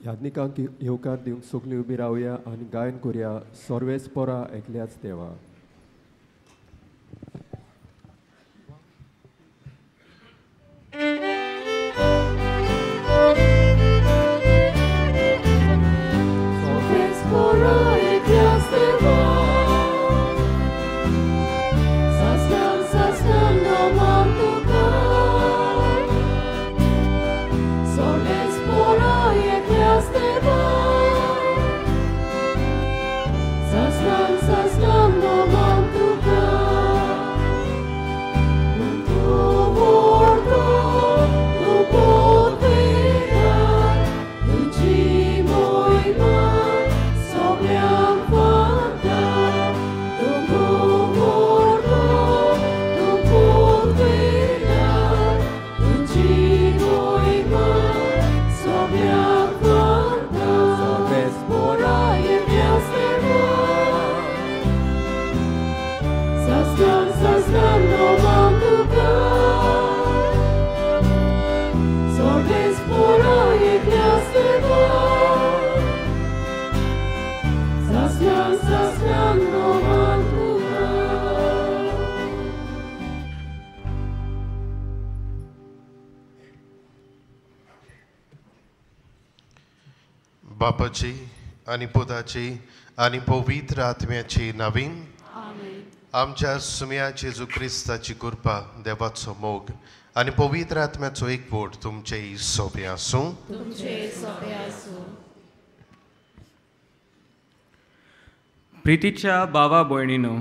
याज्ञिकांक येवकार दिवंक सगळीं उबी रावया आनी गायन करुया सर्वेस पोरा एकल्याच देवा. बापाची आणि पुताची आणि पवित्र आत्म्याची नावीन आमच्या सुम्या जेजू क्रिस्ताची कृपा देवाचो मोग आणि पवित्र आत्म्याचो एकवट तुमचे सोबे आसूं. प्रितीच्या बावा भयणीनो,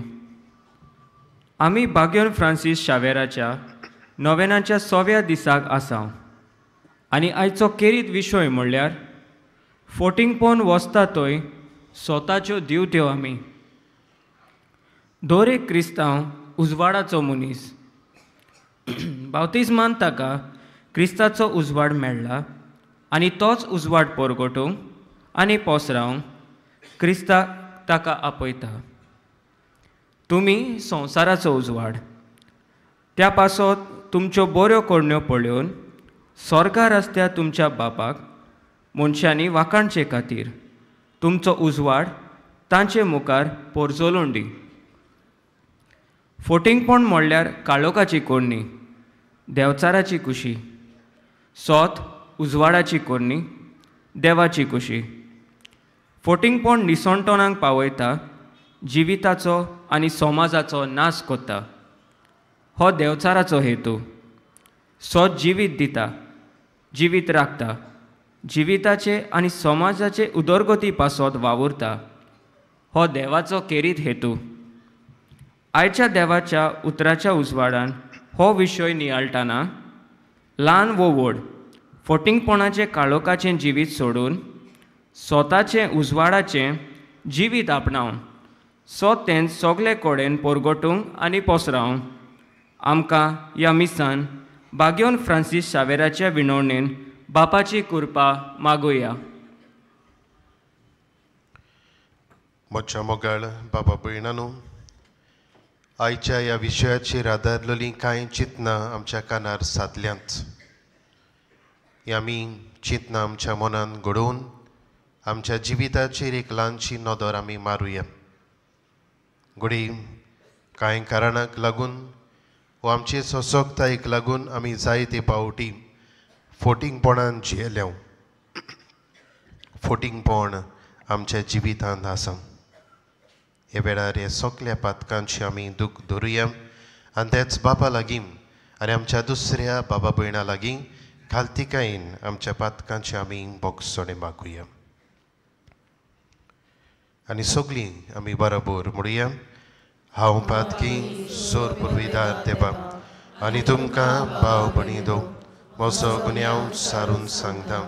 आमी बाग्योन फ्रांसीस शावेराच्या नोवेनाच्या 6व्या दिसाक आसा आनी आयचो केरीत विशय म्हणल्यार फोटिंगपोवन वचता थंय स्वताच्यो दिवत्यो आमी. दर एक क्रिस्तांव उजवाडाचो मनीस. बावतिस्मान ताका क्रिस्ताचो उजवाड मेळ्ळा आनी तोच उजवाड परगटूंक आनी पसरावंक क्रिस्ताक ताका आपयता. तुमी संवसाराचो उजवाड. त्या पासत तुमच्यो बऱ्यो करणयो पळोवन स्वर्गार आसत्या तुमच्या बापाक मनशांनी वाखाणचे खातीर तुमचो उजवाड तांचे मुखार पोरजोलून दी. फोटिंगपण म्हणल्यार काळोखाची कोडणी, देवचाराची कुशी. सोत उजवाडाची कोडणी, देवाची कुशी. फोटिंगपण निसणटोणांक पावयता, जिविताचो आनी समाजाचो नाश कोत्ता. हो देवचाराचो हेतू. सोत जिवीत दिता, जिवीत राखता, जिविताचे आनी समाजाचे उदरगती पासत वावुरता. हो देवाचो केरीत हेतू. आयच्या देवाच्या उतराच्या उजवाडान हो विशय नियाळटाना ल्हान वो व्हड फोटिंगपणाचें काळोखाचें जिवीत सोडून स्वताचें उजवाडाचें जिवीत आपणावन सोत तें सगळे कडेन परगटूंक आनी पसरावंक आमकां ह्या मिसान बाग्योन फ्रांसीस शावेराच्या विणवणेन बापाची कृपा मागुया. म्हज्या मोगाळ बाबा भयणांनो, आयच्या ह्या विशयाचेर आदारलेलीं कांय चिंतनां आमच्या कानार सादल्यांत. ही आमी चिंतनां आमच्या मनान घडोवन आमच्या जिविताचेर एक ल्हानशी नदर आमी मारुया. घडी कांय कारणांक लागून वो आमचे सशक्तायेक लागून आमी जायते पावटी फोटिंगपणान जियेल्या. फोटिंगपण आमच्या जिवितांत आसा. हे वेळार हे सगळ्या पातकांची आमी दूख धरुया आनी तेच बापा लागीं आनी आमच्या दुसऱ्या बाबा भयणां लागीं खालतिकायेन आमच्या पातकांची आमी बोगसणे मागुया. आनी सगळीं आमी बरोबर म्हणुया. हांव पातकी सोर पुर्विदार देवा आनी तुमकां भाव भयणीनो म्हजो गुन्यांव सारून सांगता.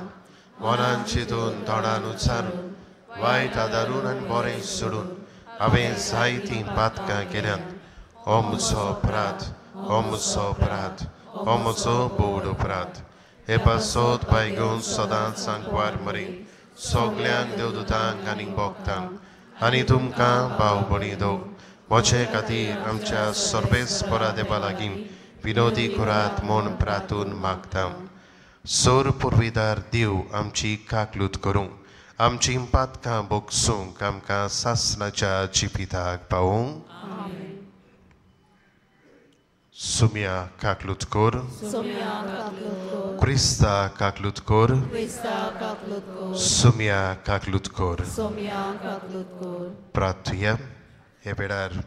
मनान चिंतून तोंडान उच्चारून वायट आदारून आनी बरें सोडून हांवें जायतीं पातकां केल्यांत. हो म्हजो अपराध, हो म्हजो अपराध, हो म्हजो बोड अपराध. हे पासत पांय घेवन सदांच सांकवार मरे सगळ्यांक देवदूतांक आनी भोगतांक आनी तुमकां भाव भयणीनो म्हजे खातीर आमच्या सर्वेस्परा देवा लागीं विनोदी करात म्हूण प्रार्थून मागता. सोर पुर्विदार देव आमची काकलूत करूं आमची पातकां बोगसूंक आमकां सासणाच्या जिपिताक पावूंक सुम्या काकलूत कोर क्रिस्ता काकलूत कोर सुम्या काकलूत कोर प्रार्थुया हे वेळार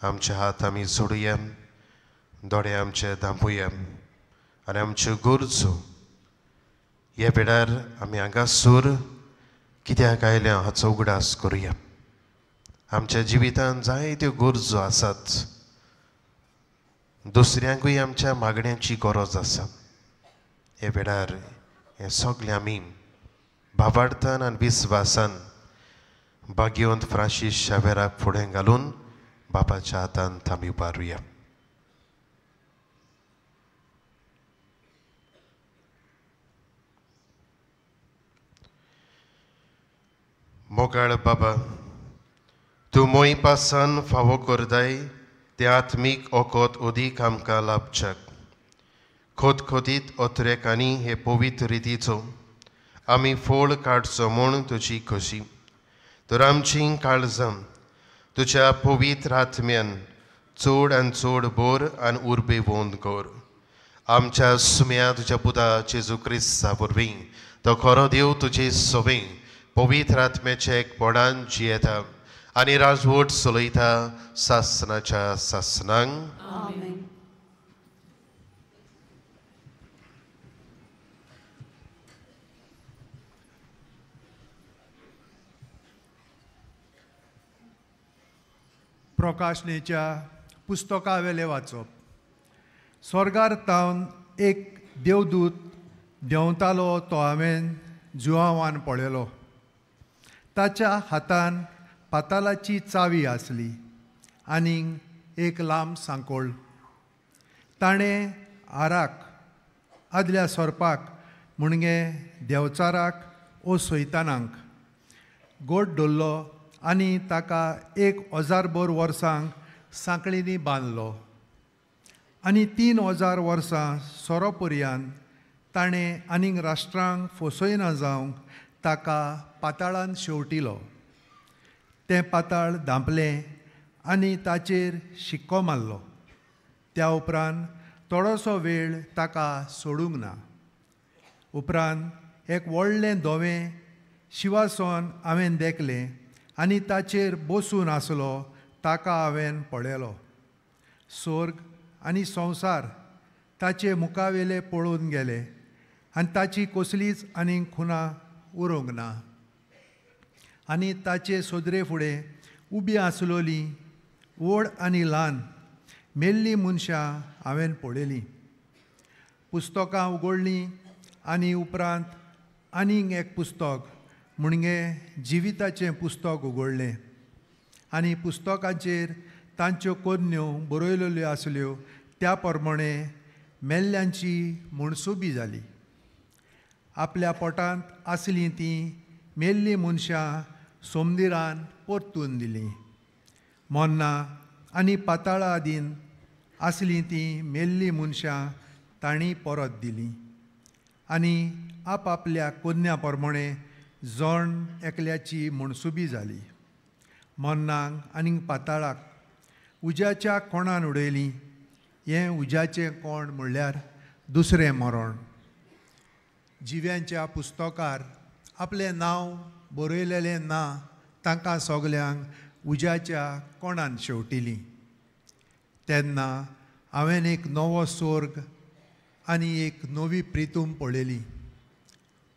आमचे हात आमी जोडुया दोळे आमचे धांपुया आनी आमच्यो गरजो ह्या वेळार आमी हांगासर कित्याक आयल्या हाचो उगडास करुया आमच्या जिवितांत जायत्यो गरजो आसात दुसऱ्यांकूय आमच्या मागण्यांची गरज आसा हे वेळार हे सगळे आमी भावार्थान आनी विस्वासान भाग्यवंत फ्रांसीस शावेराक फुडें घालून बापाच्या हातांत आमी उबारुया मोगाळ बाबा तूं मोई पासान फावो करताय ते आत्मीक ओकोत ओदीक आमकां लाभचक खोदखोदीत ओतरेकांनी हे पवित्र रितीचो आमी फोळ काडचो म्हूण तुजी खोशी तर आमची काळजां तुज्या पवित्र आत्म्यान चड आनी चड बोर आनी उर्बे वोंद कर आमच्या सुम्या तुज्या पुता जेजू क्रिस्ता वरवीं तो खरो देव तुजे सोबे पवित्र आत्म्याच्या एकपणान जियेता आनी राजवट चलयता सासणाच्या सासणांक प्रकाशनेच्या पुस्तका वेले वाचप स्वर्गार तावन एक देवदूत देंवतालो तो हांवें जुवांवान पळयलो ताच्या हातान पातालाची चावी आसली आनीक एक लांब सांकोळ ताणें आराक आदल्या सोरपाक मुणगे देंवचाराक ओ सैतानांक गोट दवरलो आनी ताका 1000 वर्सांक सांकळींनी बांदलो आनी 3000 वर्सां सोरोपर्यंत ताणें आनीक राष्ट्रांक फसयना जावंक ताका पाताळांत शेवटिलो तें पाताळ धांपलें आनी ताचेर शिक्को मारलो त्या उपरांत थोडोसो वेळ ताका सोडूंक ना उपरांत एक व्हडलें धोवें शिवासन हांवें देखलें आनी ताचेर बसून आसलो ताका हांवें पळयलो स्वर्ग आनी संवसार ताचे मुखावेले पळोवन गेले आनी ताची कसलीच आनीक खुना उरूंक ना आनी ताचे सोदरे फुडें उबी आसलोलीं व्हड आनी ल्हान मेल्लीं मनशां हांवें पळयलीं पुस्तकां उगडलीं आनी उपरांत आनीक एक पुस्तक मुणगे जिविताचें पुस्तक उगडलें आनी पुस्तकाचेर तांच्यो कन्यो बरयलेल्यो आसल्यो त्या प्रमाणे मेल्ल्यांची म्हणसुबी जाली आपल्या पोटांत आसलीं तीं मेल्लीं मनशां सोमदिरान परतून दिलीं मोन्ना आनी पाताळा आदीन आसलीं तीं मेल्लीं मनशां तांणी परत दिलीं आनी आपआपल्या कन्या प्रमाणे जण एकल्याची म्हणसुबी जाली मोन्नाक आनीक पाताळाक उज्याच्या कोणान उडयलीं हें उज्याचें कोण म्हणल्यार दुसरें मरण जिव्यांच्या पुस्तकार आपलें नांव बरयलेलें ना तांकां सगल्यांक उज्याच्या कोणान शेवटिलीं तेन्ना हांवें एक नवो स्वर्ग आनी एक नवी प्रितूम पळयली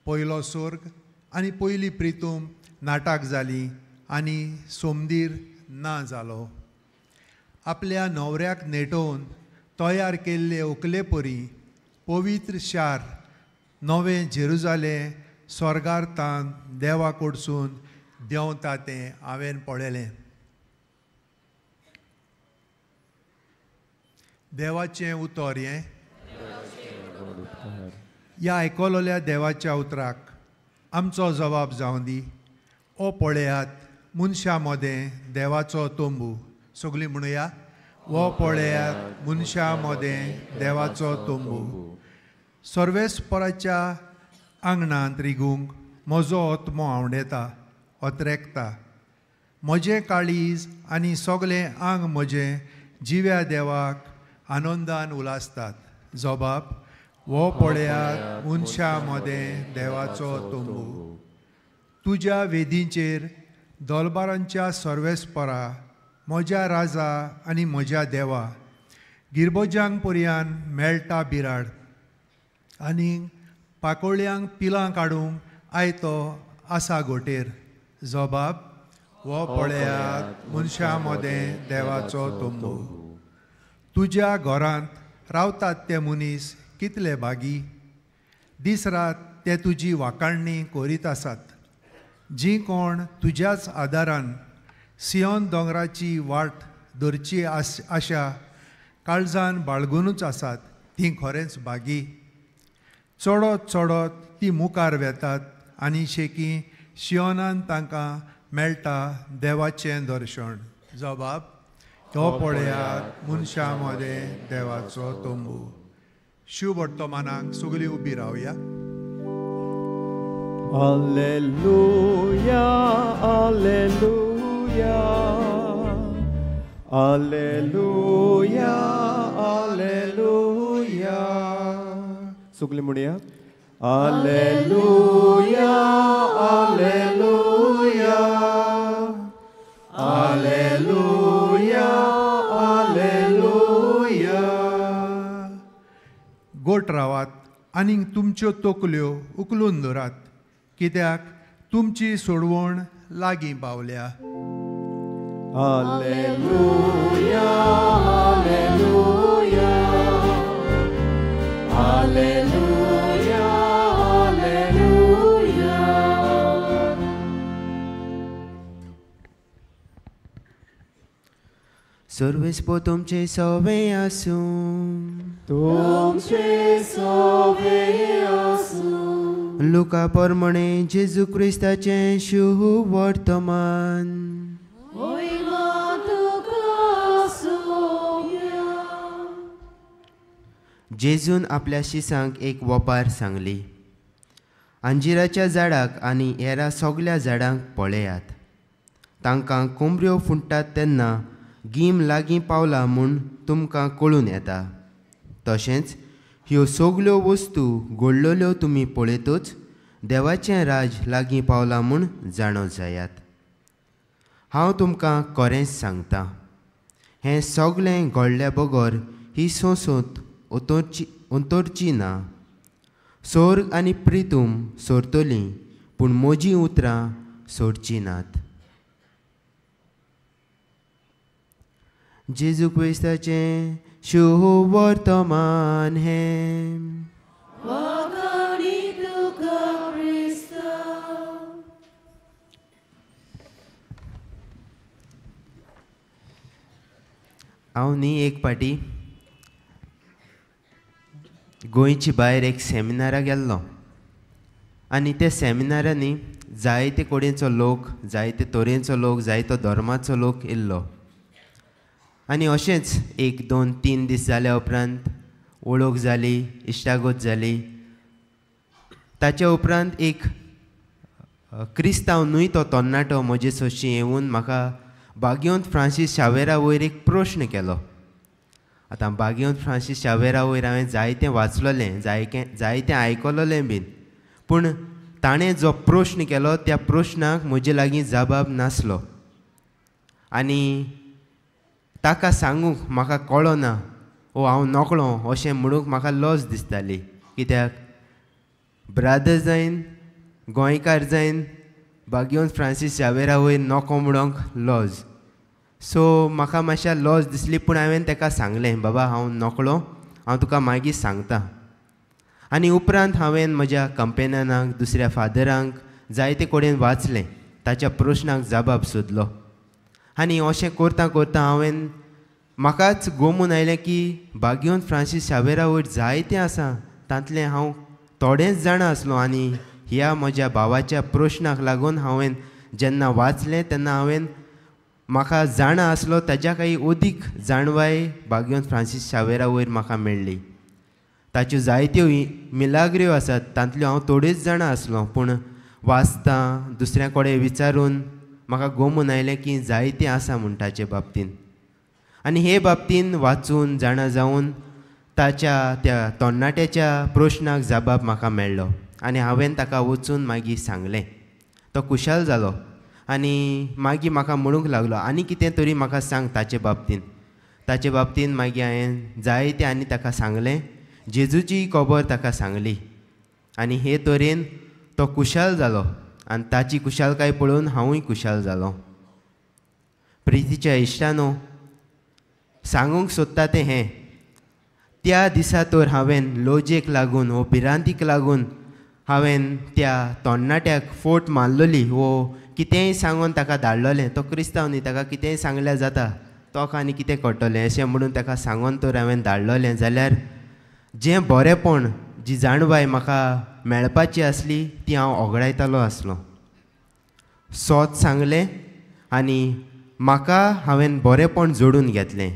पयलो स्वर्ग आनी पयली प्रितूम नाटाक जाली आनी सोमदीर ना जालो आपल्या न्हवऱ्याक नेटोवन तयार केल्ले व्हंकले परी पवित्र शार नवें जेरुजालेम स्वर्गार्थान देवा कडसून देंवता तें हांवें पळयलें देवाचें उतर हें ह्या आयकलोल्या देवाच्या उतराक आमचो जबाब जावं दी ओ पळयात मनशा मोदें देवाचो तोंबू सगळीं म्हणुया वो पळयात मनशा मोदें देवाचो तोंबू सर्वेस्पराच्या आंगणांत रिगूंक म्हजो ओतमो आवडेता ओत्रेकता. म्हजें काळीज आनी सगलें आंग म्हजें जिव्या देवाक आनंदान उलासतात. जबाब: वो पळयात मनशा मदें देवाचो तोंबू. तुज्या वेदींचेर दोलबारांच्या सर्वेस्परा, म्हज्या राजा आनी म्हज्या देवा, गिरबोजांक पर्यान मेळटा बिराड. आनी पाकोळ्यांक पिलां काडूंक आयतो आसा गोटेर. जबाब: वो पळयात मनशा मदें देवाचो तोंबू. तुज्या घरांत रावतात ते मनीस कितले बागी. दीस रात ते तुजी वाखाणणी करीत आसात. जीं कोण तुज्याच आदारान सियोन दोंगराची वाट धरची आशा काळजान बाळगूनच आसात तीं खरेंच बागी. चडत चडत तीं मुखार वेतात आनी शेकी सियोनान तांकां मेळटा देवाचें दर्शन. जबाब: तो पळयात मनशा मदें देवाचो तोंबू. शुभ वर्तमानाक सगळीं उबी रावया. Alleluia, Alleluia, Alleluia, Alleluia. सगळीं म्हणया. Alleluia, Alleluia, Alleluia, Alleluia. गोठ रावात आनी तुमच्यो तोकल्यो उखलून दवरात, कित्याक तुमची सोडवण लागीं पावल्या. Alleluia, Alleluia, Alleluia, Alleluia. सर्वेस्पो तुमचे सवे आसूं. तुमचे सवे आसूं. लुका परमणे जेजू क्रिस्ताचें शुभ वर्तमान. जेजून आपल्या शिसांक एक वपार सांगली. अंजिराच्या झाडाक आनी हेरा सगल्या झाडांक पळयात. तांकां कोंबऱ्यो फुंटात तेन्ना गीम लागीं पावला म्हूण तुमकां कळून येता. तशेंच ह्यो सगल्यो वस्तू घडलेल्यो तुमी पळयतूच देवाचें राज लागीं पावलां म्हूण जाणो जायात. हांव तुमकां खरेंच सांगतां, हें सगलें घडल्या बगर ही सोंसूत उतरची ना. स्वर्ग आनी प्रितूम सोरतलीं पूण म्हजीं उतरां सोडची नात. जेजू क्रिस्ताचें शुभ वर्तमान हें. हांव न्ही एक पाटी गोंयची भायर एक सेमिनाराक गेल्लो आनी त्या सेमिनारांनी जायते कडेचो लोक, जायते तरेचो लोक, जायतो धर्माचो लोक येयल्लो. आनी अशेंच 1, 2, 3 दीस जाल्या उपरांत वळख जाली, इश्टागत जाली. ताच्या उपरांत एक क्रिस्तांव न्हय तो तरणाटो म्हजे सोशी येवन म्हाका भाग्यवंत फ्रांसीस शावेरा वयर एक प्रश्न केलो. आतां भाग्यवंत फ्रांसीस शावेरा वयर हांवें जायतें वाचलोलें, जायतें आयकलोलें बीन, पूण ताणें जो प्रश्न केलो त्या प्रश्नाक म्हजे लागीं जबाब नासलो. आनी ताका सांगूंक म्हाका कळना ओ हांव नकळो अशें म्हणूंक म्हाका लज दिसताली. कित्याक ब्रादर जायन, गोंयकार जायन भाग्यवंत फ्रांसीस शावेरा वयर नको म्हणूंक लज. सो म्हाका मातशें लज दिसली, पूण हांवें ताका सांगलें बाबा हांव नकळो, हांव तुका मागीर सांगतां. आनी उपरांत हांवें म्हज्या कंपेनियनाक, दुसऱ्या फादरांक जायते कडेन वाचलें, ताच्या प्रश्नाक जबाब सोदलो. आनी अशें करतां करतां हांवें म्हाकाच गोमून आयलें की भाग्यवंत फ्रांसीस शावेरा वयर जायतें आसा, तांतलें हांव थोडेंच जाणा आसलो. आनी ह्या म्हज्या भावाच्या प्रश्नाक लागून हांवें जेन्ना वाचलें तेन्ना हांवें म्हाका जाणा आसलो ताच्या काही अदीक जाणवाय भाग्यवंत फ्रांसीस शावेरा वयर म्हाका मेळ्ळी. ताच्यो जायत्यो मिलाग्र्यो आसात, तांतल्यो हांव थोड्योच जाणां आसलो, पूण वाचता दुसऱ्या कडेन विचारून म्हाका गमून आयलें की जायतें आसा म्हूण ताचे बाबतीन. आनी हे बाबतीन वाचून जाणा जावन ताच्या त्या तरणाट्याच्या प्रश्नाक जबाब म्हाका मेळ्ळो आनी हांवें ताका वचून मागीर सांगलें. तो खुशाल जालो आनी मागीर म्हाका म्हणूंक लागलो आनी कितें तरी म्हाका सांग ताचे बाबतीन मागीर हांवें जायतें आनी ताका सांगलें, जेजूची खबर ताका सांगली आनी हे तरेन तो खुशाल जालो आनी ताची खुशालकाय पळोवन हांवूय खुशाल जालो. प्रितीच्या इश्टानो, सांगूंक सोदता तें हें, त्या दिसा तर हांवें लॉजेक लागून वो भिरांतीक लागून हांवें त्या तरणाट्याक फोट मारलोली वो कितेंय सांगून ताका धाडलोलें. तो क्रिस्तांव न्ही, ताका कितेंय सांगल्यार जाता, तो आनी कितें करतलें अशें म्हणून ताका सांगून तर हांवें धाडलोलें. जाल्यार जें बरेंपण, जी जाणवाय म्हाका मेळपाची आसली ती हांव ओगडायतालो आसलो. सोत सांगलें आनी म्हाका हांवें बरेंपण जोडून घेतलें.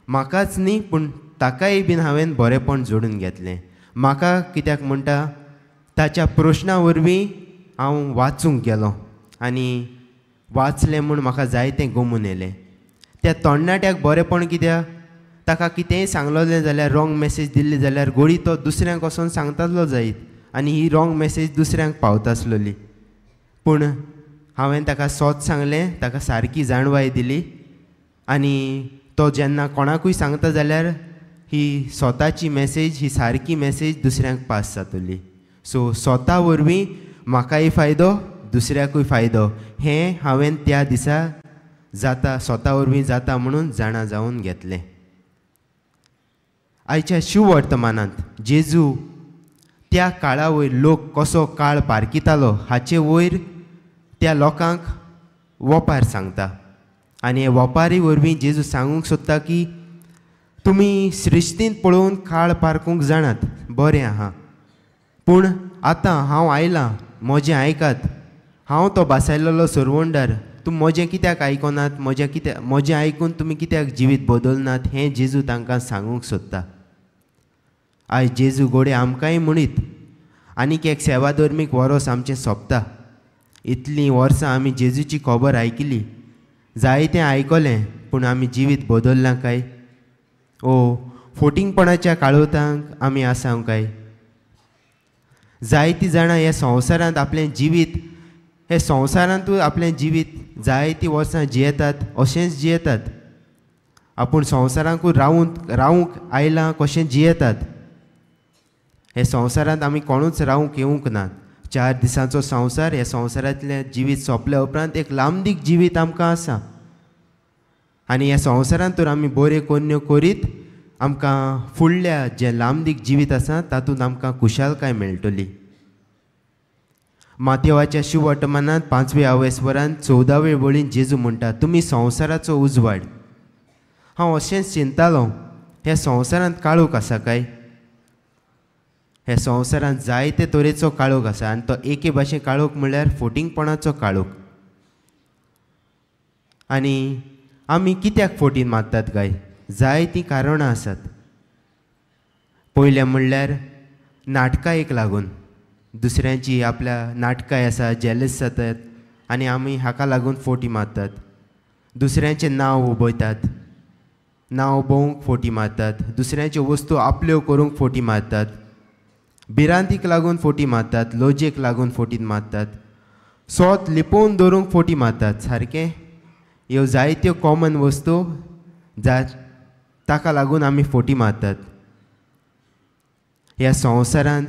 म्हाकाच न्ही पूण ताकाय बीन हांवें बरेंपण जोडून घेतलें. म्हाका कित्याक म्हणटा, ताच्या प्रश्ना वरवीं हांव वाचूंक गेलो आनी वाचलें म्हूण म्हाका जायतें गमून येलें. त्या तरणाट्याक बरेंपण कित्याक, ताका कितेंय सांगलोलें जाल्यार रॉंग मॅसेज दिल्ली जाल्यार घोडी तो दुसऱ्यांक वचोन सांगतालो जायत आनी ही रॉंग मॅसेज दुसऱ्यांक पावता आसलोली. पूण हांवें ताका सोत सांगलें, ताका सारकी जाणवाय दिली आनी तो जेन्ना कोणाकूय सांगता जाल्यार ही स्वताची मॅसेज, ही सारकी मॅसेज दुसऱ्यांक पास जातली. सो स्वता वरवीं म्हाकाय फायदो, दुसऱ्याकूय फायदो, हें हांवें त्या दिसा जाता स्वता वरवीं जाता म्हणून जाणा जावन घेतलें. आयच्या शिव वर्तमानांत जेजू त्या काळा वयर लोक कसो काळ पारकितालो हाचे वयर त्या लोकांक वोपार सांगता आनी हे वोपारी वरवीं जेजू सांगूंक सोदता की तुमी सृश्टींत पळोवन काळ पारकूंक जाणात, बरें आहा, पूण आतां हांव आयलां, म्हजें आयकात. हांव तो बासायलोलो सोरवोंडार, तुमी म्हजें कित्याक आयकोनात, म्हजें आयकून तुमी कित्याक जिवीत बदलनात, हें जेजू तांकां सांगूंक सोदता. आयज जेजू घोडे आमकांय म्हणीत आनीक एक सेवा धर्मीक वरोस आमचें सोंपता. इतलीं वर्सां आमी जेजूची खबर आयकली, जायतें आयकलें, पूण आमी जिवीत बदललां काय? ओ फोटिंगपणाच्या काळोतांक आमी आसां काय? जायतीं जाणां ह्या संवसारांत आपलें जिवीत, हे संवसारांतूय आपलें जिवीत जायतीं वर्सां जियेतात, अशेंच जियेतात. आपूण संवसारांकूय रावूंक आयलां कशें जियेतात. हे संवसारांत आमी कोणूच रावूंक येवंक ना. 4 दिसांचो संवसार, हे संवसारांतलें जिवीत सोंपल्या उपरांत एक लांबदीक जिवीत आमकां आसा आनी ह्या संवसारांत तर आमी बऱ्यो कोन्यो करीत आमकां फुडल्या जें लांबदीक जिवीत आसा तातूंत आमकां खुशालकाय मेळटली. माथेवाच्या शिव वर्तमानांत 5व्या अवेस्वरांत 14वे वळीन जेजू म्हणटा, तुमी संवसाराचो उजवाड. हांव अशेंच चिंतालों, ह्या संवसारांत काळोख आसा काय? ह्या संवसारांत जायते तरेचो काळोख आसा आनी तो एके भाशेन काळोख म्हणल्यार फोटिंगपणाचो काळोख. आनी आमी कित्याक फोटीन मारतात काय? जायतीं कारणां आसात. पयलें म्हणल्यार नाटकायेक लागून, दुसऱ्यांची आपल्या नाटकाय आसा, जेलस जातात आनी आमी हाका लागून फोटी मारतात. दुसऱ्यांचें नांव उबयतात, नांव उबोवंक फोटी मारतात. दुसऱ्यांच्यो वस्तू आपल्यो करूंक फोटी मारतात. भिरांतीक लागून फोटी मारतात. लॉजेक लागून फोटी मारतात. सोत लिपोवन दवरूंक फोटी मारतात. सारकें? ह्यो जायत्यो कॉमन वस्तू ताका लागून आमी फोटी मारतात. ह्या संवसारांत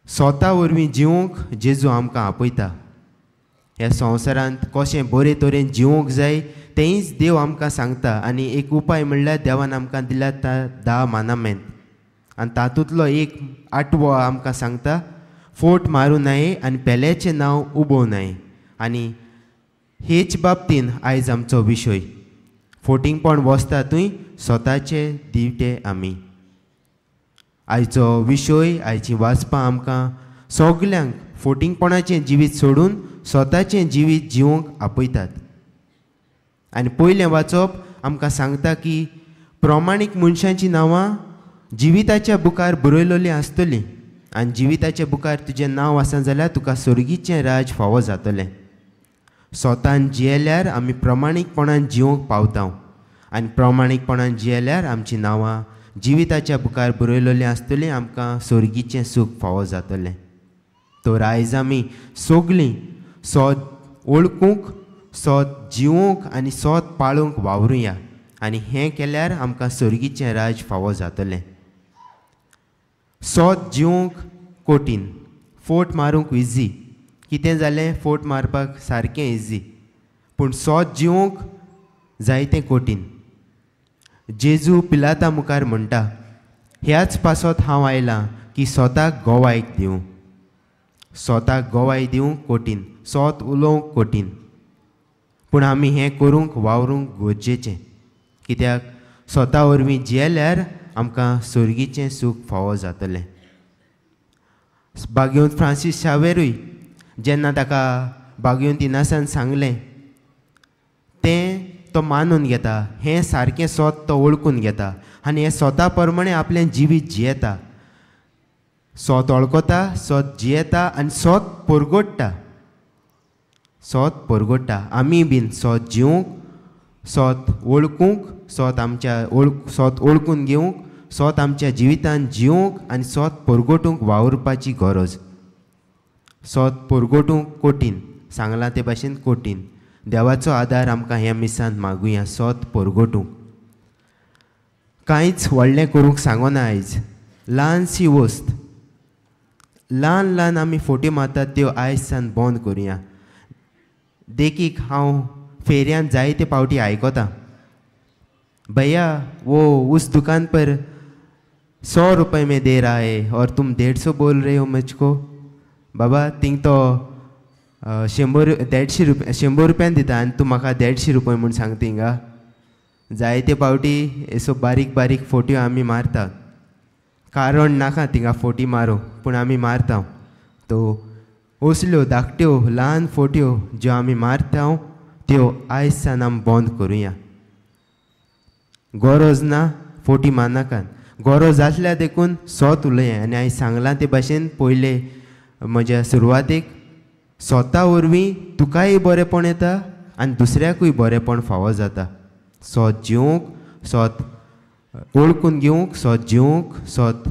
स्वता वरवीं जिवंक जेजू आमकां आपयता. ह्या संवसारांत कशें बरे तरेन जिवंक जाय तेंच देव आमकां सांगता आनी एक उपाय म्हणल्यार देवान आमकां दिल्यात 10 मानामेंट आनी तातूंतलो एक 8वो आमकां सांगता, फोट मारूं न्हय आनी पेल्याचें नांव उबोवं न्हय. आनी हेच बाबतीन आयज आमचो विशय. फोटिंगपण वचता थंय स्वताचे दिवटे आमी. आयचो विशय, आयची वाचपां आमकां सगल्यांक फोटिंगपणाचें जिवीत सोडून स्वताचें जिवीत जिवंक आपयतात. आनी पयलें वाचप आमकां सांगता की प्रमाणीक मनशांचीं नांवां जिविताच्या बुकार बरयलोली आसतली आनी जिविताच्या बुकार तुजें नांव आसा जाल्यार तुका स्वर्गीचें राज फावो जातलें. स्वतान जियेल्यार आमी प्रमाणीकपणान जिवंक पावता आनी प्रमाणीकपणान जियेल्यार आमचीं नांवां जिविताच्या बुकार बरयलोलीं आसतलीं आमकां स्वर्गीचें सूख फावो जातलें. तर आयज आमी सगळीं सोद ओळखूंक, सोद जिवूंक आनी सोद पाळूंक वावरुया आनी हें केल्यार आमकां स्वर्गीचें राज फावो जातलें. सोद जिवूंक कठीण, फोट मारूंक इजी. कितें जालें फोट मारपाक सारकें इजी, पूण सोद जिवूंक जायतें कठीण. जेजू पिलाता मुखार म्हणटा, ह्याच पासत हांव आयलां की स्वताक गोवायक दिवं. स्वताक गोवाय दिवंक कठीण, सोत उलोवंक कठीण, पूण आमी हें करूंक वावरूंक गरजेचें. कित्याक स्वता वरवीं जियेल्यार आमकां स्वर्गीचें सूख फावो जातलें. बागयोंत फ्रांसीस शावेरूय जेन्ना ताका बागयोंत इनासान सांगलें तें तो मानून घेता, हें सारकें सोत तो वळखून घेता आनी हें स्वता प्रमाणें आपलें जिवीत जियेता. सोत वळखता, सोत जियेता आनी सोत परगडटा. सोत परगडटा. आमी बीन सोत जिवंक, सोत वळखूंक, सोत ओळखून घेवंक, सोत आमच्या जिवितान जिवंक आनी सोत परगटूंक वावरपाची गरज. सोत परगटूंक कठीण, सांगलां ते भाशेन कठीण. देवाचो आदार आमकां ह्या मिसान मागुया सोत परगटूंक. कांयच व्हडलें करूंक सांगना आयज. ल्हानशी वस्त, ल्हान ल्हान आमी फोटी मारतात त्यो आयज सान बंद करुया. देखीक हांव फेरयान जायते पावटी आयकतां, भैया वो उस दुकान पर 100 रुपये में दे रहा है और तुम 150 बोल रहे हो मुझको. बाबा थिंग तो 100 रुपयान दिता आनी तूं म्हाका 150 रुपये म्हूण सांगता हिंगा. जायते पावटी असो बारीक बारीक फोट्यो आमी मारता. कारण नाका थिंगा फोटी मारूंक, पूण आमी मारता. तो असल्यो धाकट्यो ल्हान फोट्यो ज्यो आमी मारता त्यो आयज सान आमी बंद करुया. गरज ना फोटी मारनाकात, गरज आसल्यार देखून सोत उलया. आनी हांवें सांगलां ते भाशेन पयले म्हज्या सुरवातेक, स्वता वरवीं तुकाय बरेंपण येता आनी दुसऱ्याकूय बरेंपण फावो जाता. सोत जिवंक, सोत ओळखून घेवंक, सोत जिवंक, सोत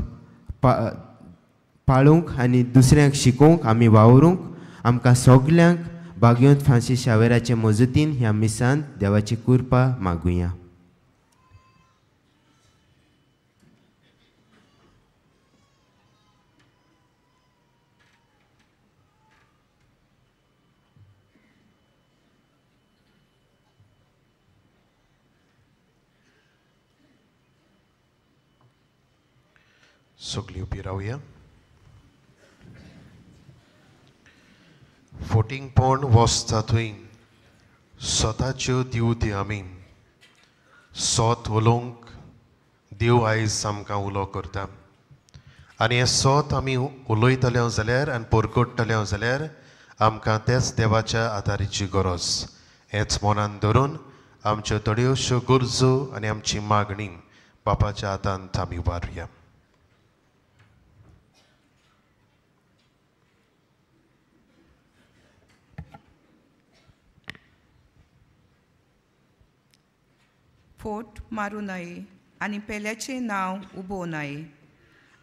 पाळूंक आनी दुसऱ्यांक शिकोवंक आमी वावरूंक आमकां सगल्यांक बागयोंत फ्रांसीस शावेराचे मजतीन ह्या मिसान देवाची कृपा मागुया. सगळीं उबी रावया. फोटिंगपण वचता थंय स्वताच्यो दिवती आमी. सोत उलोवंक देव आयज आमकां उलो करता आनी हें सोत आमी उलयतले जाल्यार आनी परगडटले जाल्यार आमकां तेच देवाच्या आदारीची गरज. हेंच मनान धरून आमच्यो थोड्योश्यो गरजो आनी आमची मागणी बापाच्या हातांत आमी उबारुया. फोट मारूं नये आनी पेल्याचें नांव उबोवं नये.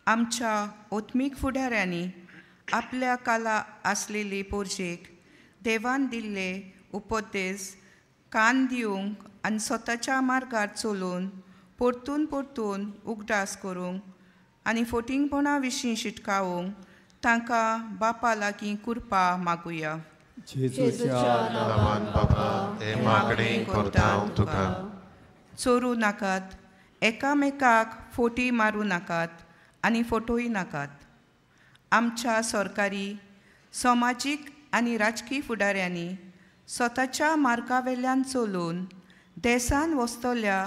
आमच्या ओत्मीक फुडाऱ्यांनी आपल्या काला आसलेली पोरजेक देवान दिल्ले उपदेश कान दिवंक आनी स्वताच्या मार्गार चलून परतून परतून उगडास करूंक आनी फोटिंगपणा विशीं शिटकावूंक तांकां बापा लागीं कृपा मागुया. जेजूच्या नांवान बाबा हे मागणी करता हांव तुका. चोरूं नाकात, एकामेकाक फोटी मारूं नाकात आनी फोटोय नाकात. आमच्या सरकारी, समाजीक आनी राजकीय फुडाऱ्यांनी स्वताच्या मार्गावेल्यान चलून देसान वस्तल्या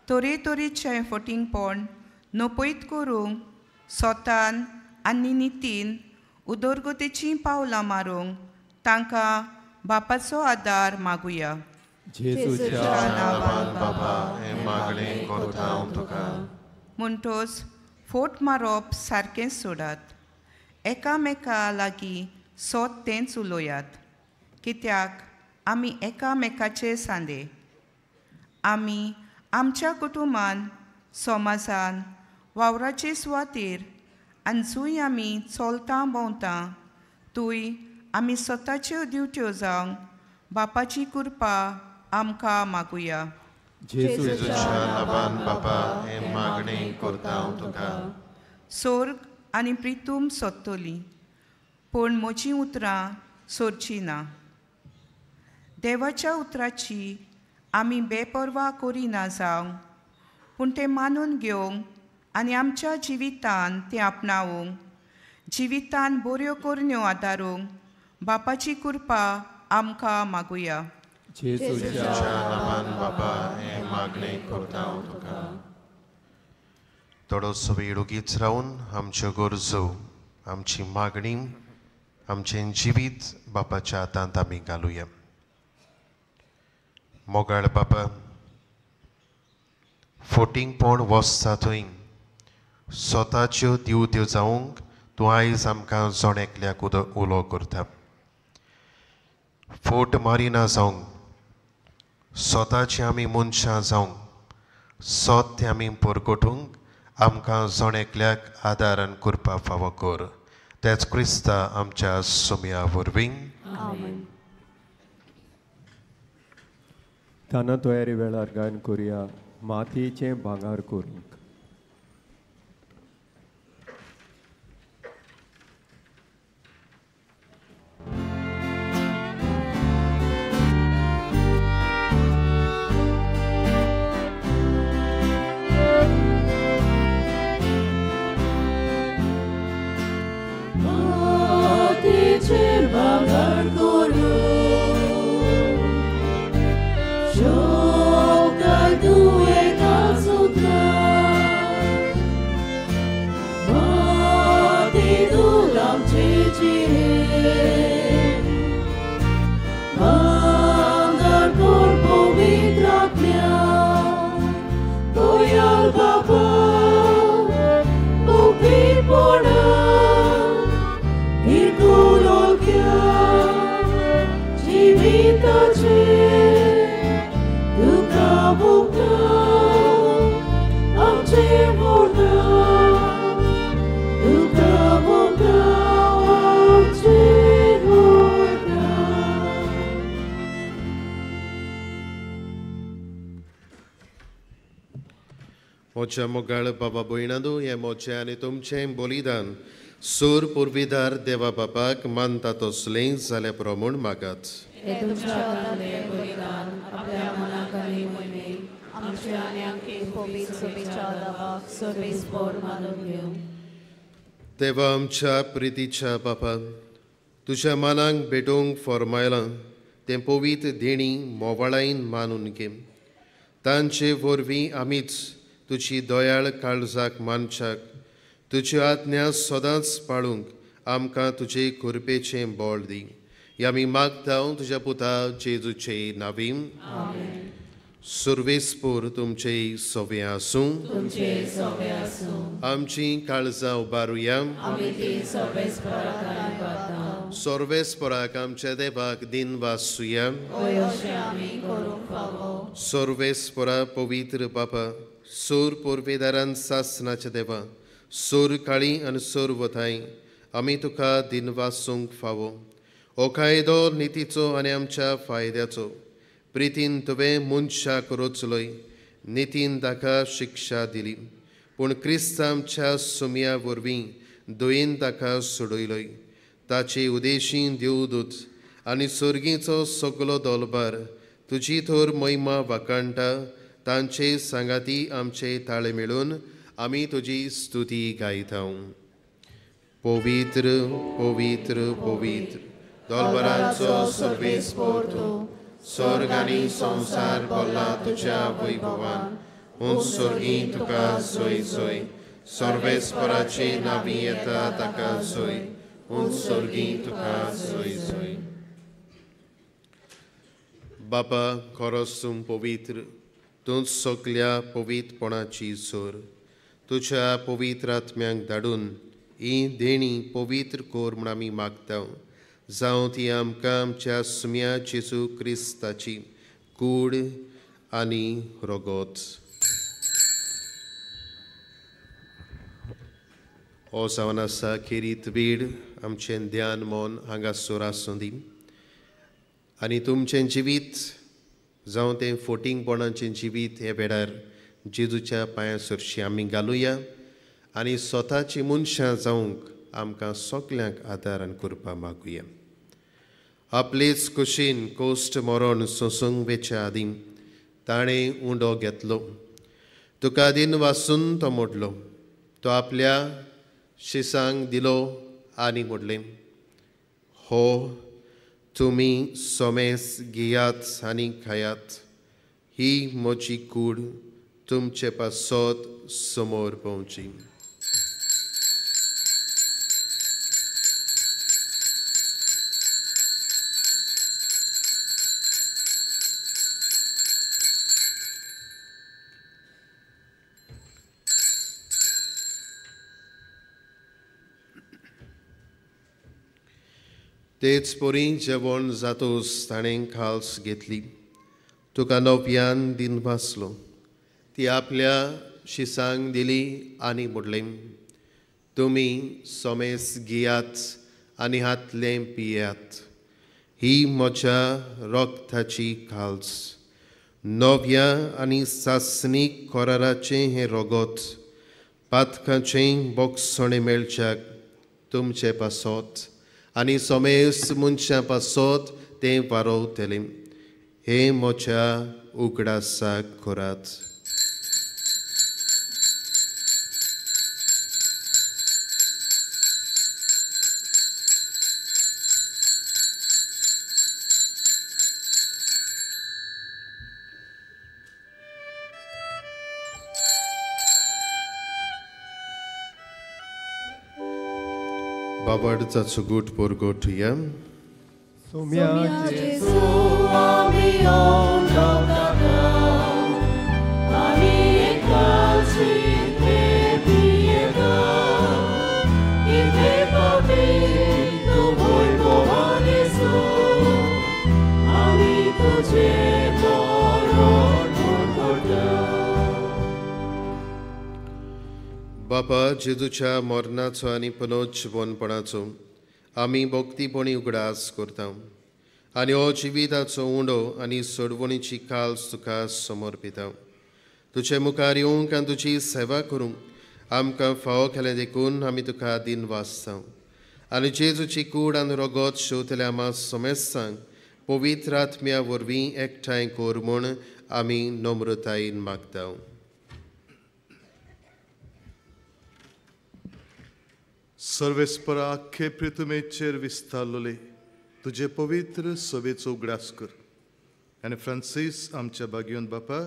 तरेतरेचें फोटिंगपण नपयत करूंक स्वतान आनी नितीन उदरगतीचीं पावलां मारूंक तांकां बापाचो आदार मागुया. जेजूच्या नांवान बाबा हे मागणी करता हांव तुका. म्हणटोच फोट मारप सारकें सोडात. एकामेका लागीं सोत तेंच उलोयात, कित्याक आमी एकामेकाचे सांदे. आमी आमच्या कुटुंबान, समाजान, वावराचे सुवातेर आनी जूय आमी चलता भोंवता थंय आमी स्वताच्यो ड्युट्यो जावंक बापाची कृपा आमकां मागुया. जेजूच्या नांवान बापा हे मागणी करता हांव तुका. स्वर्ग आनी प्रितूम सोदतली, पूण म्हजीं उतरां सोडची ना. देवाच्या उतराची आमी बेपरवा करिना जावंक, पूण ते मानून घेवंक आनी आमच्या जिवितान ते आपणावंक, जिवितान बऱ्यो करण्यो आदारूंक बापाची कृपा आमकां मागुया. जेजूच्या नांवान बापा हे मागणी करता हांव तुका. थोडोसो वेळ उगीच रावन आमच्यो गरजो, आमची मागणी, आमचें जिवीत बापाच्या हातांत आमी घालुया. मोगाळ बापा, फोटिंगपण वसता थंय स्वताच्यो दिवत्यो जावंक तूं आयज आमकां जोणेकल्याक उलो करता. फोट मारिना जावंक, स्वताची आमी मनशां जावंक, सत्य आमी परगटूंक आमकां जोणेकल्याक आदार आनी कृपा फावो कर. तेच क्रिस्ता आमच्या सुमया वरवीं. ताना तयारी वेळार गायन करुया मातयेचें भांगार करूंक. मोच्या मोगाळ बाबा भयणांदू हें मोचें आनी तुमचें बलिदान सूर पुर्विदार देवा बापाक मानता तसलें जाल्या प्रमाण मागात. देवा आमच्या प्रितीच्या बापा, तुज्या मानाक भेटोवंक फॉर्मायलां तें पवित्र देणी मोवाळायन मानून घे. तांचे वरवीं आमीच तुजी दोयाळ काळजाक मानच्याक, तुज्यो आज्ञा सदांच पाळूंक आमकां तुजे कृपेचें बोळ दी. आमी मागता तुज्या पुता जेजूचे नांवीं. सर्वेस्पूर तुमचे सोवे आसूं. आमची काळजां उबारुया. सर्वेस्पराक आमच्या देवाक दिन वासुया. सर्वेस्परा पवित्र बापा, सोर पुर्वेदारान सासनाच्या देवा, सोर काळी आनी सोर वताय आमी तुका दिनवासूंक फावो. हो कायदो नितीचो आनी आमच्या फायद्याचो. प्रितीन तुवें मनशाक रचलोय, नितीन ताका शिक्षा दिली, पूण क्रिस्त आमच्या सुमया वरवीं दुयेन ताका सोडयलोय. ताचे उदेशीं देवदूत आनी सर्गीचो सगलो दलबार तुजी थोर महिमा वाकाणटा. तांचे सांगाती आमचे ताळे मेळून आमी तुजी स्तुती गायता. पवित्र पवित्र पवित्र दलबरांचो सर्वेस्पोर तूं, स्वर्ग आनी संवसार भरला तुज्या वैभवान. उंच स्वर्गीं तुका सोय सोय, सर्वेस्पराचे नांवीं येता ताका सोय. उंच स्वर्गीं तुका सोय सोय. बापा खरोच तूं पवित्र, तूं सगल्या पवित्रपणाची सोर. तुझ्या पवित्र आत्म्यांक धाडून ही देणी पवित्र कोर म्हूण आमी मागता जावं ती आमकां आमच्या सुम्या जेजू क्रिस्ताची कूड आनी रोगोत. हो जावन आसा खेरीत वेळ आमचें ध्यान मोन हांगासर आसूं दी आनी तुमचें जिवीत जावं तें फोटींगपणाचें जिवीत हे वेळार जेजूच्या पांयासरशीं आमी घालुया आनी स्वताची मनशां जावंक आमकां सगल्यांक आदारान करपा मागुया. आपलेच कुशीन कोश्ट मरण सोसूंक वेच्या आदीं ताणें उंडो घेतलो. तुका दिन वासून तो मोडलो. तो आपल्या शिसांक दिलो आनी म्हणलें, हो तुमी सोमेस घेयात आनी खायात. ही म्हजी कूड तुमचे पासत समोर पावची. तेच पोरी जेवण जातोच ताणें खाल्स घेतली. तुका नव्यान दिन वाचलो. ती आपल्या शिसांक दिली आनी म्हणलें, तुमी सोमेस घेयात आनी हातलें पियात. ही म्हज्या रोगताची खाल्स. नव्या आनी सासणीक कोराराचें हें रोगोत पातकाचें बोगसणें मेळच्याक तुमचे पासत आनी सोमेस मनशां पासत तें वारोवतलें. हें म्हज्या उगडासाक करात. बाबाडचा चुगूट पोरगोटुया. सोम्या जेजू बापा जेजूच्या मरणाचो आनी पुनरुज्जीवनपणाचो आमी भक्तीपणी उगडास करता आनी हो जिविताचो उंडो आनी सोडवणीची काल्स तुका समर्पिता. तुजे मुखार येवंक आनी तुजी सेवा करूंक आमकां फावो केलें देखून आमी तुका दिन वाचता आनी जेजूची कूड आनी रोगोत शेवतल्या आमा सोमेसांक पवित्र आत्म्या वरवीं एकठांय कोर म्हूण आमी नम्रतायेन मागता. सर्वेस्परा आख्खे पृथ्वीचेर विस्तारलोले तुजे पवित्र सभेचो उगडास कर आनी फ्रांसीस आमच्या बागयोन बापा,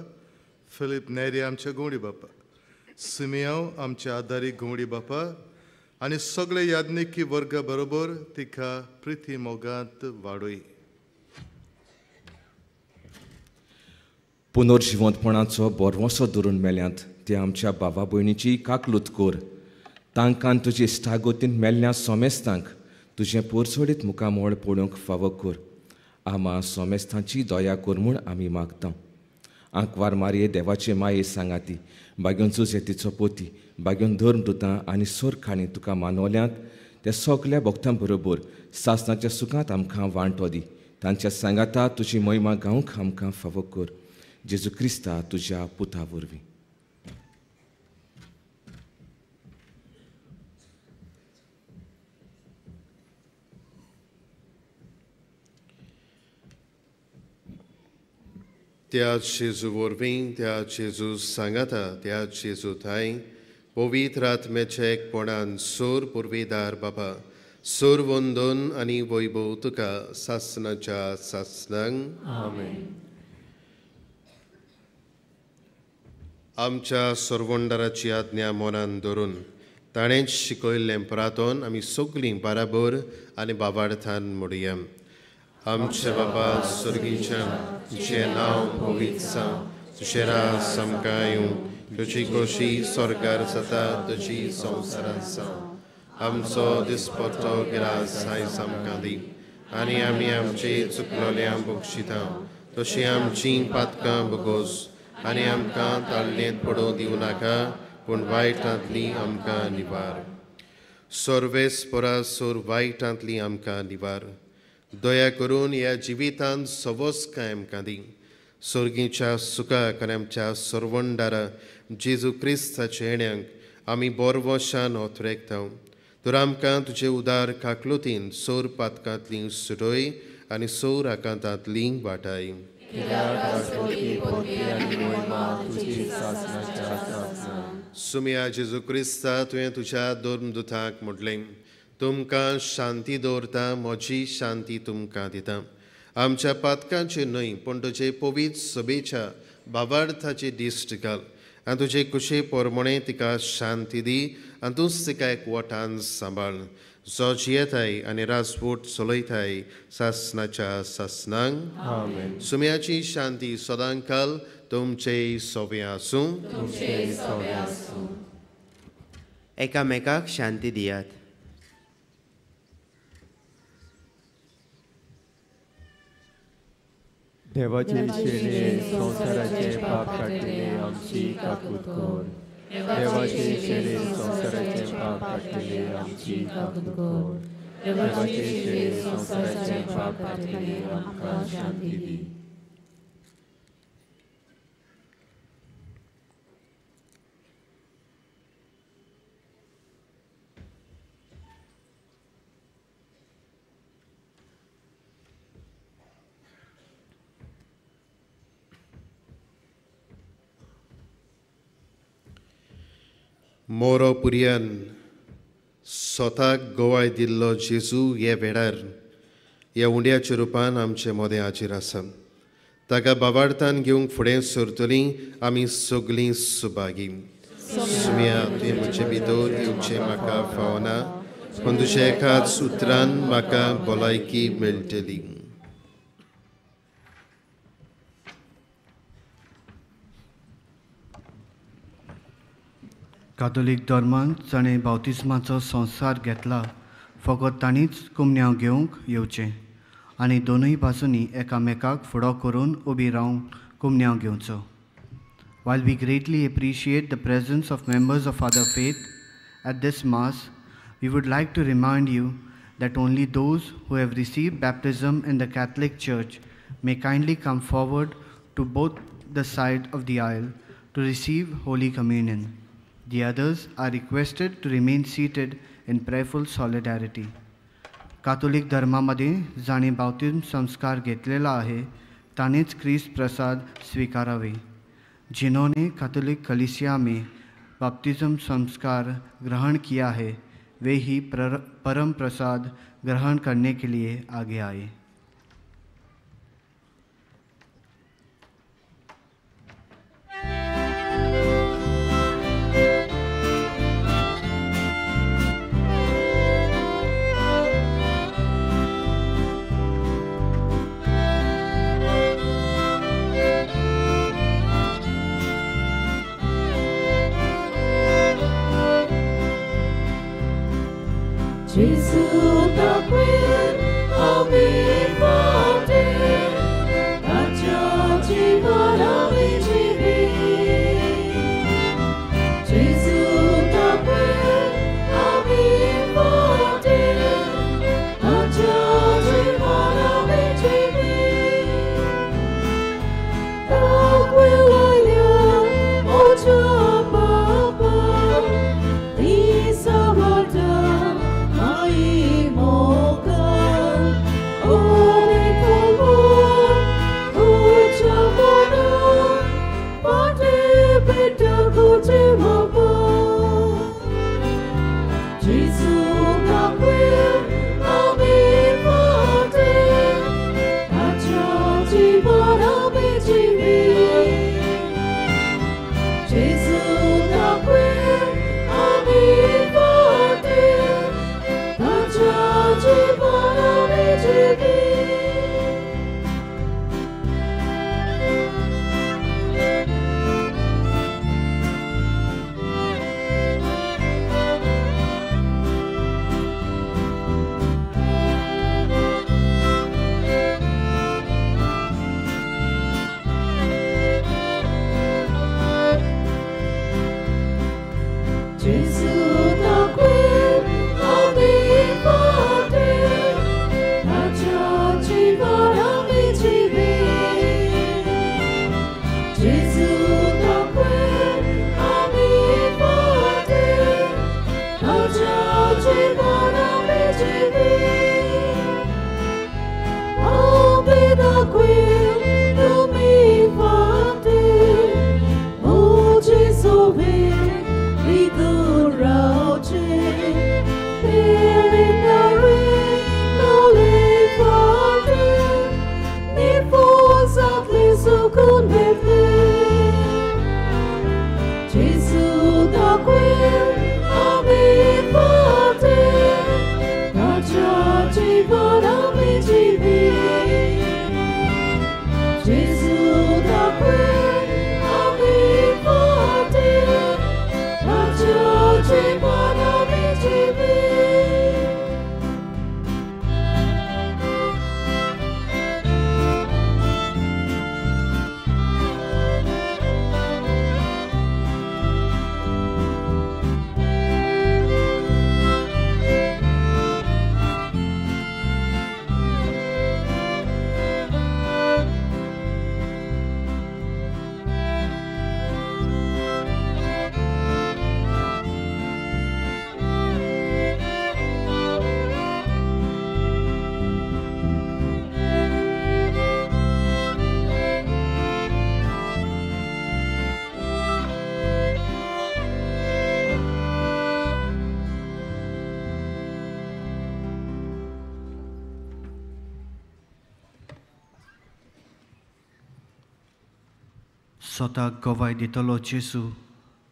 फिलीप नेरी आमच्या गवडी बापा, सिमियांव आमच्या आदारी गवडी बापा आनी सगळे याज्ञिकी वर्गा बरोबर तिका प्रिती मोगांत वाडोय. पुनर्जिवंतपणाचो बोरवोसो धरून मेल्यांत ते आमच्या भावा भयणीची काकलूत कोर. तांकां तुजी इश्टागोतीन मेल्ल्या सोमेस्तांक तुजें पोरसोडीत मुखामोळ पळोवंक फावो कर. आमा सोमेस्तांची दया कर म्हूण आमी मागता. आंकवार मारये देवाचे माये सांगाती, बागेवन सुजेतीचो पोती, बागेवन धर्म दुतां आनी सोर खाणी तुका मानवल्यांत त्या सगल्या भक्तां बरोबर सासणाच्या सुखांत आमकां वांटो दी. तांच्या सांगाता तुजी महिमा गावंक आमकां फावो कर. जेजू क्रिस्ता तुज्या पुता वरवीं. त्या जेजू वरवीं, त्या जेजू सांगाता, त्या जेजू थंय पवित्र आत्म्याच्या एकपणान सोर पुर्वेदार बाबा, सोर वंदन आनी वैभव तुका सासणाच्या सासणांक. आमेन. आमच्या सर्वंडाराची आज्ञा मनान धरून ताणेंच शिकयल्लें प्रार्थन आमी सगळीं बराबर आनी बाबार्थान म्हणुया. आमचे बाबा स्वर्गीच्या, तुजें नांव पवित्र जावं, तुजें राज आमकां येवं, तुझी खोशी स्वर्गार जाता तुझी संवसारांत जावं आमचो दिसपट्टो गिरास आयज आमकां दी आनी आमी आमची चुकलोल्यांक बक्षिता तशी आमची पातकां बगोस आनी आमकां ताळणेंत पडूं दिवं नाका पूण वायटांतली आमकां निवार सर्वेस्परा सोर वायटांतली आमकां निवार दया करून ह्या जिवितांत सवस्काय आमकां दी सर्गीच्या सुखाक आनी आमच्या सर्वंडारा जेजू क्रिस्ताच्या येण्याक आमी बोरवशान ओतरेकता तर आमकां तुजे उदार काकलुतीन सोर पातकांतली सुटोय आनी सोर आकांतांतली वाटाय सुम्या जेजू क्रिस्ता तुवें तुज्या दोर्मदुताक म्हटलें तुमकां शांती दवरता म्हजी शांती तुमकां दिता आमच्या पातकांचे न्हय पूण तुजे पवित्र सभेच्या भावार्थाचे दिश्ट घाल आनी तुजे कुशे पोरमणे तिका शांती दी आनी तूंच तिका एकवटान सांबाळ जो जियेताय आनी राजवट चलयताय सासनाच्या सासनांक सुम्याची शांती सदांकाल तुमचे सोबे आसूं एकामेकाक शांती दियात देवाचे शेणे संसाराचे पाप काडलेले आमची काकूत कर देवाचे शेणे संसाराचे पाप काडलेले आमची काकूत कर देवाचे शेणे संसाराचे पाप काडलेले आमकां शांती दी मोरो पुर्यान स्वताक गोवाय दिल्लो जेजू हे वेळार ह्या उंड्याच्या रुपान आमचे मोदें हाजीर आसा ताका बाबार्थान घेवंक फुडें सरतलीं आमी सगळीं सुभागी सुम्या तुवें म्हजे भितर येवचें म्हाका फावना पूण तुज्या एकाच उतरान म्हाका भलायकी मेळटली कातोलीक धर्मान जाणें बावतिस्माचो संस्कार घेतला फकत तांणीच कुमन्यांव घेवंक येवचें आनी दोनूय बाजूंनी एकामेकाक फुडो करून उबी रावन कुमन्यांव घेवचो While we greatly appreciate the presence of members of other faith at this Mass, we would like to remind you that only those who have received baptism in the Catholic Church may kindly come forward to both the side of the aisle to receive Holy Communion. The others are requested to remain seated in prayerful solidarity. कातोलिक धर्मामध्ये जाणे बाप्तिस्म संस्कार घेतलेला आहे तानेच ख्रिस्त प्रसाद स्वीकारावे जिन्होंने Catholic कलीसिया में बपतिस्म संस्कार ग्रहण किया है वे ही परम प्रसाद ग्रहण करने के लिए आगे आए Jesus, the queen of the Papa, Lisa Walter, स्वताक गोवाय दितलो जेसू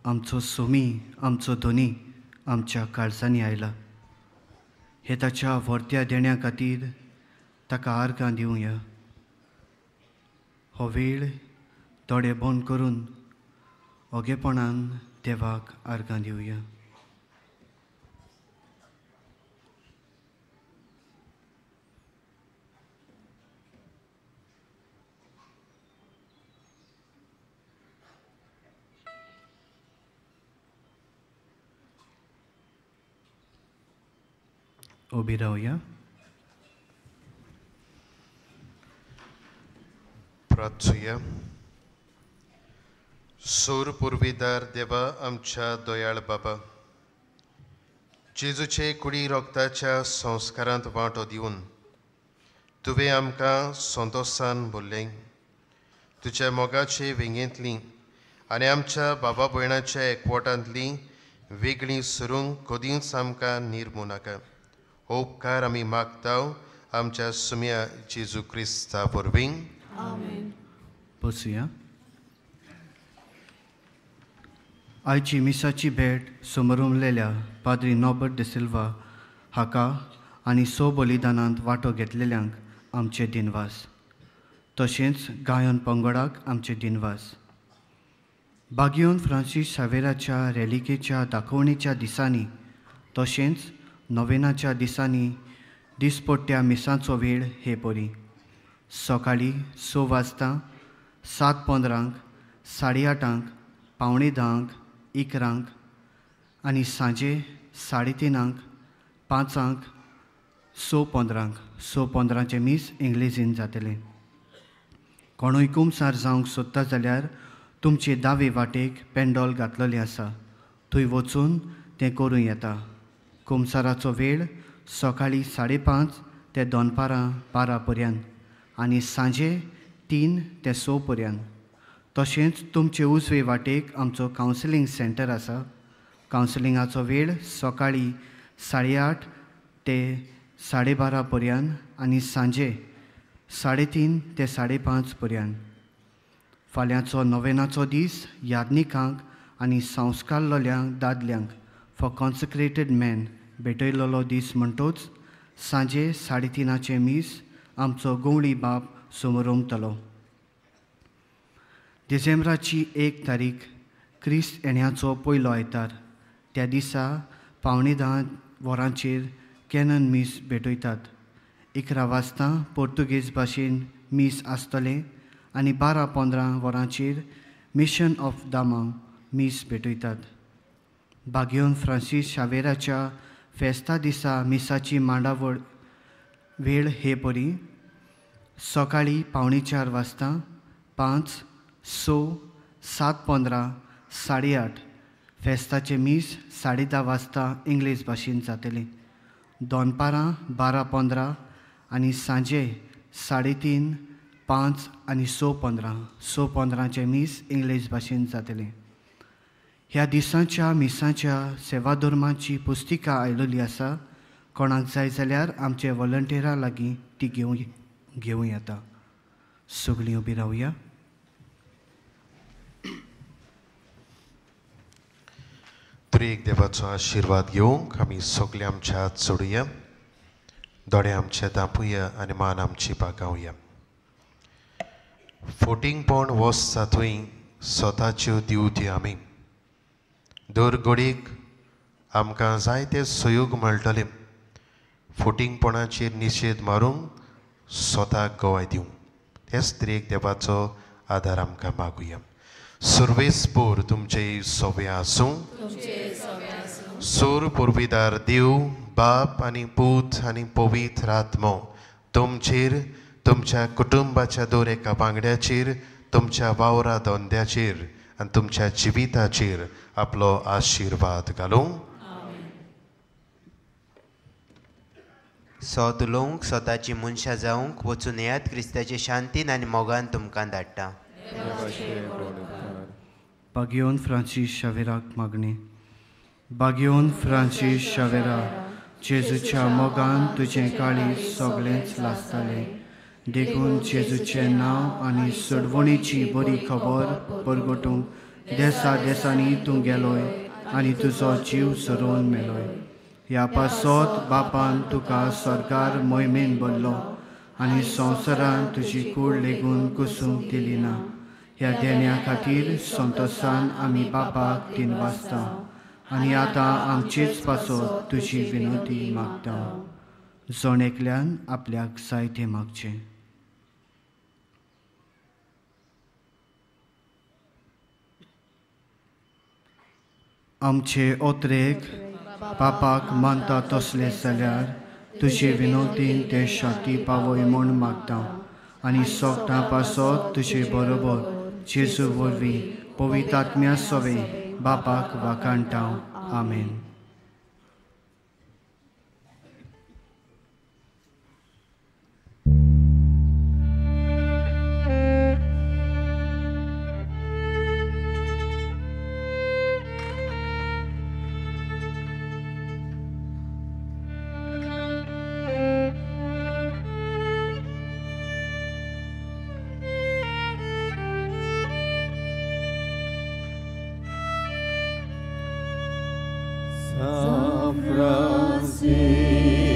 आमचो सोमी आमचो धोनी आमच्या काळजांनी आयला. हे ताच्या व्हरत्या देण्या खातीर ताका आर्गां दिवया. हो वेळ दोळे बंद करून ओगेपणान देवाक आर्गां दिवया. उबी रावया. प्रार्थूया. सूर पुरवीदार देवा आमच्या दोयाळ बाबा, जेजूचे कुडी रोगताच्या संस्कारांत वांटो दिवन तुवें आमकां संतोशान भरलें. तुज्या मोगाचे वेंगेंतलीं आनी आमच्या बाबा भयणाच्या एकवटांतलीं वेगळीं सरूंक कदींच आमकां निर्मू नाका. हो उपकार आमी मागताव आमच्या सुम्या जेजू क्रिस्ता वरवीं. आमेन. बसुया. आयची मिसाची भेट समरुमलेल्या पाद्री नॉबर्ट de सिल्वा हाका आनी सो बलिदानांत वांटो घेतलेल्यांक आमचे दिनवास. तशेंच गायन पंगडाक आमचे दिनवास. बागियोन फ्रांसीस शावेराच्या रेलिकेच्या दाखोवणेच्या दिसांनी तशेंच नोवेनाच्या दिसांनी दिसपट्ट्या मिसांचो वेळ हे परी. सकाळीं 6 वाजता, 7:15, 8:30, 9:45, 11 आनी सांजे 3:30, 5, 6:15. 6:15चे मीस इंग्लिशीन जातले. कोणूय कुमसार जावंक सोदता जाल्यार तुमचे दावे वाटेक पेंडॉल घातलेलें आसा. थंय वचून तें करूं येता. कुमसाराचो वेळ सकाळीं 5:30 ते दनपारां 12 पर्यंत आनी सांजे 3 ते 6 पर्यंत. तशेंच तुमचे उजवे वाटेक आमचो कावन्सिलींग सेंटर आसा. कावन्सिलिंगाचो वेळ सकाळीं 8:30 ते 12:30 पर्यंत आनी सांजे 3:30 ते 5:30 पर्यंत. फाल्यांचो नोवेनाचो दीस यादनिकांक आनी संस्कारलोल्यांक दादल्यांक फॉर कॉन्सक्रेटेड मॅन भेटयलोलो दीस म्हणटोच सांजे 3:30चे मीस आमचो गवळी बाब समोरुमतलो. डिसेंबराची 1 तारीख क्रिस्त येण्याचो पयलो आयतार. त्या दिसा 9:15 वरांचेर कॅनन मीस भेटयतात. 11 वाजता पोर्तुगेज भाशेन मीस आसतले आनी 12:15 वरांचेर मिशन ऑफ दामा मीस भेटयतात. बागियोन फ्रांसीस शावेराच्या फेस्ता दिसा मिसाची मांडावळ वेळ हे परी. सकाळीं 4:45 वाजता, 5, 6, 7:15, 8:30. फेस्ताचे मीस 10:30 वाजता इंग्लीश भाशेन जातले. दनपारां 12:15 आनी सांजे 3:30, 5 आनी 6:15. 6:15चे मीस इंग्लीश भाशेन जातले. ह्या दिसांच्या मिसांच्या सेवा धर्माची पुस्तिका आयिल्ली आसा. कोणाक जाय जाल्यार आमचे वॉलंटियरा लागीं ती घेवं येता. सगळीं उबी रावया. त्रिएक देवाचो आशिर्वाद घेवंक आमी सगळे आमच्या हात जोडुया. दोळे आमचे धांपुया आनी मान आमची पागावया. फोटिंगपण वचता थंय स्वताच्यो दिवत्यो आमी. दर घडीक आमकां जायते सयोग मेळटले. फोटिंगपणाचेर निशेध मारूंक स्वताक गोवाय दिवंक. हेच त्रिएक देवाचो आदार आमकां मागुया. सर्वेस्पोर तुमचे सोबे आसूं. सोर पुर्विदार देव बाप आनी पूत आनी पवित्र आत्मो तुमचेर, तुमच्या कुटुंबाच्या दर एका वांगड्याचेर, तुमच्या वावरा धंद्याचेर आनी तुमच्या जिविताचेर आपलो आशिर्वाद घालूं. सोत उलोवंक स्वताची मनशां जावंक वचून येयात. क्रिस्ताचे शांतीन आनी मोगान तुमकां धाडटा. बागियोन फ्रांसीस शावेराक मागणी. बागियोन फ्रांसीस शावेरा, जेजूच्या मोगान तुजें काळीज सगळेंच लासतालें. देखून जेजूचें नांव आनी सोडवणेची बरी खबर परगटूंक देसा देसांनी तूं गेलोय आनी तुजो जीव सरोवन मेलोय. ह्या पासत बापान तुका सरकार मोहिमेन भरलो आनी संवसारान तुजी कूड लेगून कुसूंक दिली ना. ह्या देण्या खातीर संतोशान आमी बापाक तीन वाजता आनी आतां आमचीच पासत तुजी विनोदी मागता. जण एकल्यान आपल्याक जाय तें मागचें. आमचे ओत्रेक बापाक मानता तसले जाल्यार तुजे विनोदीन ते शांती पावय म्हूण मागता. आनी सोगता पासत तुजे बरोबर जेजू वरवीं पवित्र आत्म्या सोवे बापाक वाखाणटा. आमेन. San Francisco.